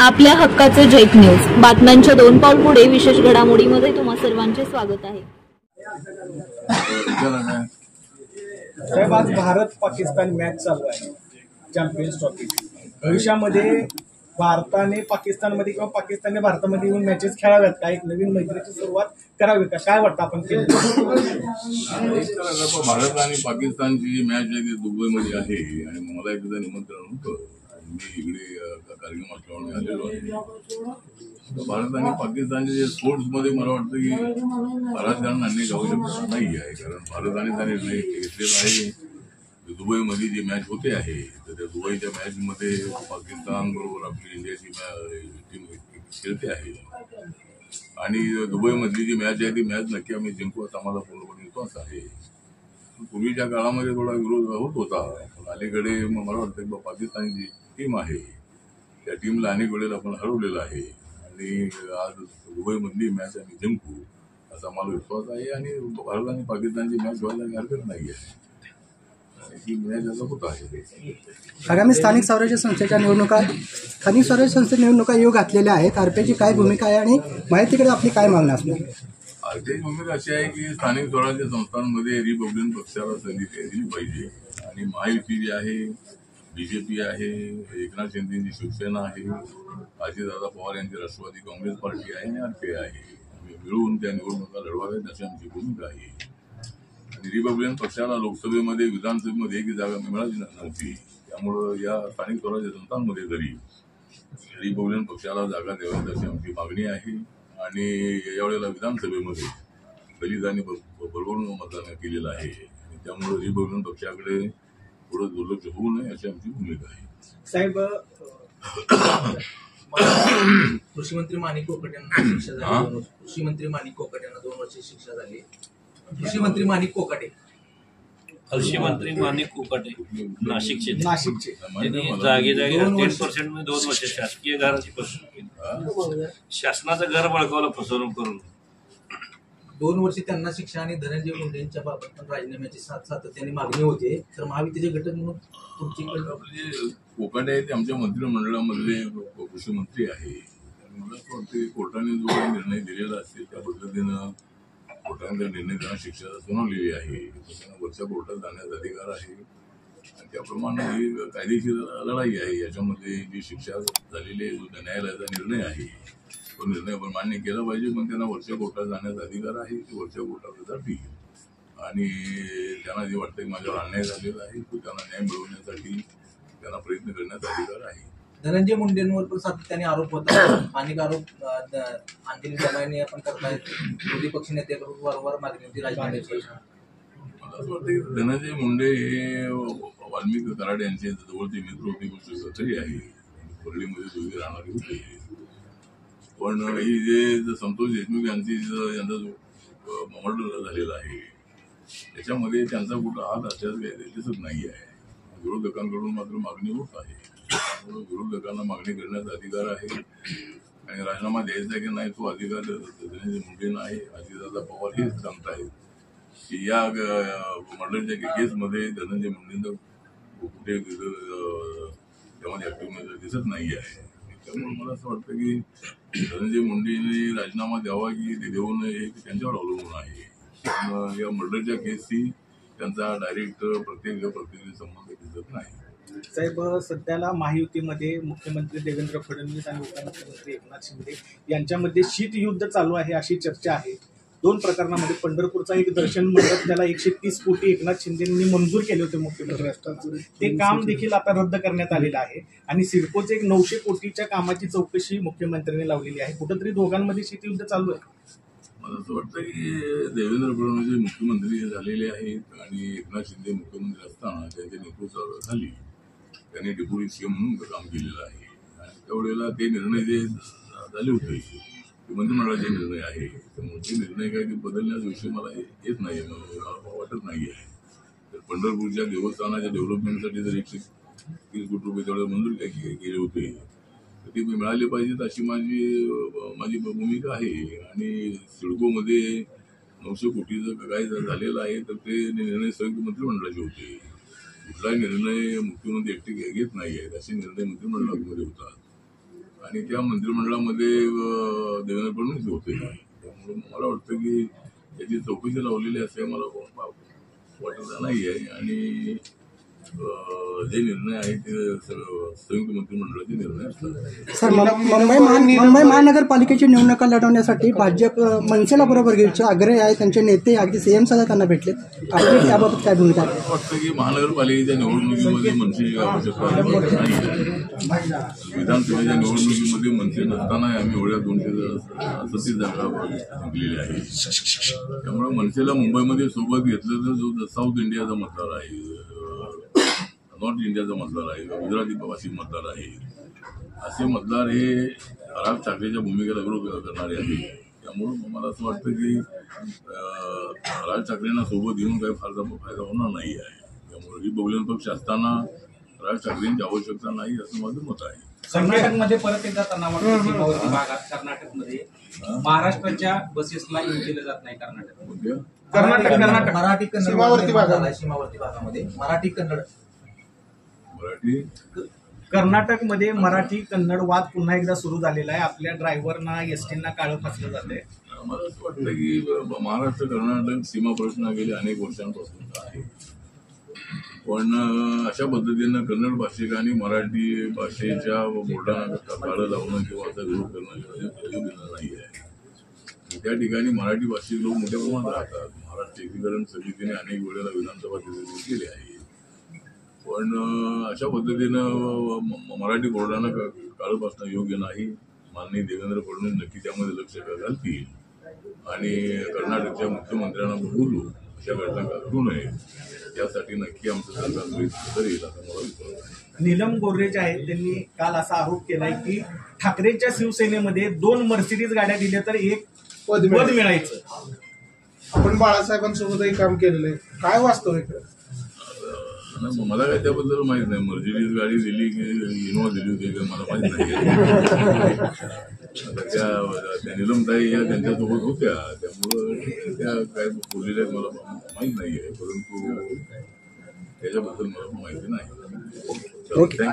आपल्या हक्काचे जैत न्यूज बातम्यांच्या 2 पाऊल पुढे विशेष घडामोडीमध्ये तुम्हा सर्वांचे स्वागत आहे। साहेब, आज भारत पाकिस्तान मॅच चालू आहे चॅम्पियन्स ट्रॉफी। भविष्यामध्ये भारताने पाकिस्तानमध्ये किंवा पाकिस्तानने भारतामध्ये येऊन मॅचेस खेळाव्यात का, एक नवीन मैत्रीची सुरुवात करावी का, काय वाटतं आपण केलं? भारत आणि पाकिस्तानची जी मॅच आहे ती दुबईमध्ये आहे आणि मला एकदा निमंत्रण होतं, मी इकडे कार्यक्रम असल्यामुळे आलेलो आहे। भारत आणि पाकिस्तानचे जे स्पोर्ट्समध्ये मला वाटतं की बऱ्याच जणांना अन्याय जाऊ शकत नाही आहे, कारण भारताने त्या निर्णय घेतलेला आहे। दुबईमध्ये जी मॅच होते आहे तर त्या दुबईच्या मॅचमध्ये पाकिस्तान बरोबर आपली इंडियाची टीम खेळते आहे आणि दुबईमधली जी मॅच आहे ती मॅच नक्की आम्ही जिंकू असा आम्हाला पूर्णपणे विश्वास आहे। पूर्वीच्या काळामध्ये थोडा विरोध होत होता, पण अलीकडे मला वाटतं की पाकिस्तान जी टीम आहे त्या टीमला अनेक वेळेला आपण हरवलेलं आहे आणि आज दुबईमधली मॅच आम्ही जिंकू असा मला विश्वास आहे आणि भारत आणि पाकिस्तानची मॅच व्हायला हरकत नाही आहे। ही मॅच असं होत आहे। आगामी स्थानिक स्वराज्य संस्थेच्या निवडणुका योग घातलेल्या आहेत। आरपीची काय भूमिका आहे आणि माहितीकडे आपली काय मागणी असणार? आरपीची भूमिका अशी आहे की स्थानिक स्वराज्य संस्थांमध्ये रिपब्लिकन पक्षाला संधी दिली पाहिजे आणि महायुती जी आहे, बीजेपी आहे, एकनाथ शिंदेची शिवसेना आहे, अजितदादा पवार यांची राष्ट्रवादी काँग्रेस पार्टी आहे आणि आरपीआय आहे, आम्ही मिळून त्या निवडणुका लढवाव्यात अशी आमची भूमिका आहे। रिपब्लिकन पक्षाला लोकसभेमध्ये विधानसभेमध्ये एक जागा मिळाली नव्हती, त्यामुळं या स्थानिक स्वराज्य संस्थांमध्ये जरी रिपब्लिकन पक्षाला जागा द्याव्यात अशी आमची मागणी आहे आणि यावेळेला विधानसभेमध्ये दलितांनी बरोबर मतदान केलेलं आहे आणि त्यामुळे रिपब्लिकन पक्षाकडे थोडं दुर्लक्ष होऊ नये अशी आमची भूमिका आहे। साहेब, कृषी मंत्री माणिक कोकाटे यांना शिक्षा झाली, कृषी मंत्री माणिक कोकाटे यांना 2 वर्ष शिक्षा झाली। कृषी मंत्री माणिक कोकाटे नाशिकचे त्यांनी जागी 10% मध्ये 2 वर्ष शासकीय घराची फसवणूक केली, शासनाचं घर बळकावलं फसवणूक करून 2 वर्ष त्यांना शिक्षा आणि धनंजय मुंडे यांच्या बाबत पण राजीनाम्याची सातत्याने मागणी होते, तर महायुतीचे घटक म्हणून तुमची कोकाटे आहे ते आमच्या मंत्रिमंडळामधले कृषी मंत्री आहे। मला असं वाटतं कोर्टाने जो काही निर्णय दिलेला असेल त्या पद्धतीनं कोर्टाने निर्णय त्यांना शिक्षा सुनावलेली आहे, त्यांना वरच्या कोर्टात जाण्याचा अधिकार आहे आणि त्याप्रमाणे ही कायदेशीर लढाई आहे। याच्यामध्ये जी शिक्षा झालेली आहे, जो न्यायालयाचा निर्णय आहे तो निर्णय आपण मान्य केला पाहिजे, पण त्यांना वरच्या कोर्टात जाण्याचा अधिकार आहे, ते वरच्या कोर्टात जातील आणि त्यांना जे वाटतं की माझ्यावर अन्याय झालेला आहे तो त्यांना न्याय मिळवण्यासाठी त्यांना प्रयत्न करण्याचा अधिकार आहे। धनंजय मुंडेंवर पण सातत्याने आरोप होता, अनेक आरोप अंजली जमाईने आपण करतायत, विरोधी पक्ष नेत्याकडून वारंवार मागणी होती राजीनाम्याची। मला असं वाटतं की धनंजय मुंडे हे वाल्मिकी कराड यांचे जवळचे मित्र होते, गोष्ट सत्य आहे, परळीमध्ये दोघे राहणारे होते, पण ही जे संतोष देशमुख यांचा जो मर्डर झालेला आहे त्याच्यामध्ये त्यांचा कुठं हात असल्याचं दिसत नाही आहे। विरोधकांकडून मात्र मागणी होत आहे, विरोधकांना मागणी करण्याचा अधिकार आहे आणि राजीनामा द्यायचा की नाही तो अधिकार धनंजय मुंडेंना आहे। अजितदादा पवार हेच सांगतायत की या मर्डरच्या केसमध्ये धनंजय मुंडेंना कुठे त्यामध्ये ऍक्टिव्ह दिसत नाही आहे। त्यामुळे मला असं वाटतं की धनंजय मुंडेंनी राजीनामा द्यावा की ते देऊ नये हे त्यांच्यावर अवलंबून आहे। या मर्डरच्या केसशी त्यांचा डायरेक्ट प्रत्येक संबंध दिसत नाही। साहेब, सध्याला महायुतीमध्ये मुख्यमंत्री देवेंद्र फडणवीस आणि उपमुख्यमंत्री एकनाथ शिंदे यांच्यामध्ये शीतयुद्ध चालू आहे अशी चर्चा आहे। 2 प्रकरणामध्ये पंढरपूरचा एक दर्शन मंडप त्याला 130 कोटी एकनाथ शिंदेंनी मंजूर केले होते मुख्यमंत्री असताना, ते काम देखील आता रद्द करण्यात आलेलं आहे आणि सिडकोचे एक 900 कोटीच्या कामाची चौकशी मुख्यमंत्र्यांनी लावलेली आहे। कुठंतरी दोघांमध्ये शीतयुद्ध चालू आहे। मला असं वाटतं की देवेंद्र फडणवीस मुख्यमंत्री झालेले आहेत आणि एकनाथ शिंदे मुख्यमंत्री असताना त्यांच्या नेतृत्वात झाली, त्यांनी डेप्युटी सीएम म्हणून काम केलेलं आहे आणि त्यावेळेला ते निर्णय जे झाले होते ते मंत्रिमंडळाचे निर्णय आहे, त्यामुळे ते निर्णय काय ते बदलण्याचा विषय मला येत नाही, मला वाटत नाही आहे। तर पंढरपूरच्या देवस्थानाच्या डेव्हलपमेंटसाठी जर 130 कोटी रुपये त्यावेळेला मंजूर केले होते तर ते मिळाले पाहिजेत अशी माझी भूमिका आहे आणि सिडकोमध्ये 900 कोटीचं काय झालेलं आहे तर ते निर्णय संयुक्त मंत्रिमंडळाचे होते। कुठलाही निर्णय मुख्यमंत्री एकटे घेत नाही आहेत, असे निर्णय मंत्रिमंडळामध्ये होतात आणि त्या मंत्रिमंडळामध्ये देवेंद्र फडणवीस होते. त्यामुळे मला वाटतं की त्याची चौकशी लावलेली असे मला वाटत नाही आहे. आणि जे निर्णय आहेत ते संयुक्त मंत्रिमंडळाचे निर्णय असतात. सर, मुंबई महानगरपालिकेची निवडणुका लढवण्यासाठी भाजप मनसेला बरोबर घ्यायचे आग्रह आहे. त्यांचे नेते अगदी सीएम सुद्धा त्यांना भेटलेत. आपली याबाबत काय भूमिका आहे? मला वाटतं की महानगरपालिकेच्या निवडणुकीमध्ये मनसेची आवश्यकता नाही. विधानसभेच्या निवडणुकीमध्ये मनसे नसताना आम्ही एवढ्या 236 जागा जिंकलेल्या आहे. त्यामुळे मनसेला मुंबईमध्ये सोबत घेतलं तर जो साऊथ इंडियाचा मतदार आहे, नॉर्थ इंडियाचा मतदार आहे, गुजराती प्रवासी मतदार आहे, असे मतदार हे राज ठाकरेच्या भूमिकेला विरोध करणारे आहेत. त्यामुळं मला असं वाटतं की राज ठाकरेंना सोबत घेऊन काही फायदा होणार नाही आहे. त्यामुळे ही बहुजन पक्ष असताना राज ठाकरेंची आवश्यकता नाही असं माझं मत आहे. कर्नाटकमध्ये परत एकदा तणाव वाटतो सीमावर्ती भागात. कर्नाटकमध्ये महाराष्ट्राच्या बसेसला येऊ दिलं जात नाही. कर्नाटक मराठी कन्नड सीमावर्ती भागात. सीमावर्ती भागामध्ये मराठी कन्नड कर्नाटकमध्ये मराठी कन्नड वाद पुन्हा एकदा सुरू झालेला आहे. आपल्या ड्रायव्हरना एसटींना काळं फासलं जाते. मला असं वाटतं की महाराष्ट्र कर्नाटक सीमा प्रश्न गेले अनेक वर्षांपासून आहे. पण अशा पद्धतीनं कन्नड भाषिकांनी मराठी भाषेच्या बोर्डांना काळं लावणं किंवा असा विरोध करणं नाही आहे. त्या ठिकाणी मराठी भाषिक लोक मोठ्या प्रमाणात राहतात. महाराष्ट्र एकीकरण समितीने अनेक वेळेला विधानसभा केले आहे. पण अशा पद्धतीनं मराठी बोर्डांना काळं फासणं योग्य नाही. माननीय देवेंद्र फडणवीस नक्की त्यामध्ये लक्ष घालतील आणि कर्नाटकच्या मुख्यमंत्र्यांना बोलू अशा घटना घडू नये यासाठी नक्की आमचं सरकार प्रयत्न करेल असं मला विश्वास आहे. नीलम गोर्हे जे आहेत त्यांनी काल असा आरोप केलाय की ठाकरेंच्या शिवसेनेमध्ये 2 मर्सिडीज गाड्या दिल्या तर एक पद मिळायचं. आपण बाळासाहेबांसोबतही काम केलेलं आहे. काय वास्तव आहे? मला काय त्याबद्दल माहित नाही. मर्सिडीज गाडी दिली की इनोवा दिली होती का मला माहित नाही. त्या नीलमताई या त्यांच्यासोबत होत्या, त्यामुळं त्या काय बोललेल्या मला माहित नाही आहे. परंतु त्याच्याबद्दल मला माहिती नाही.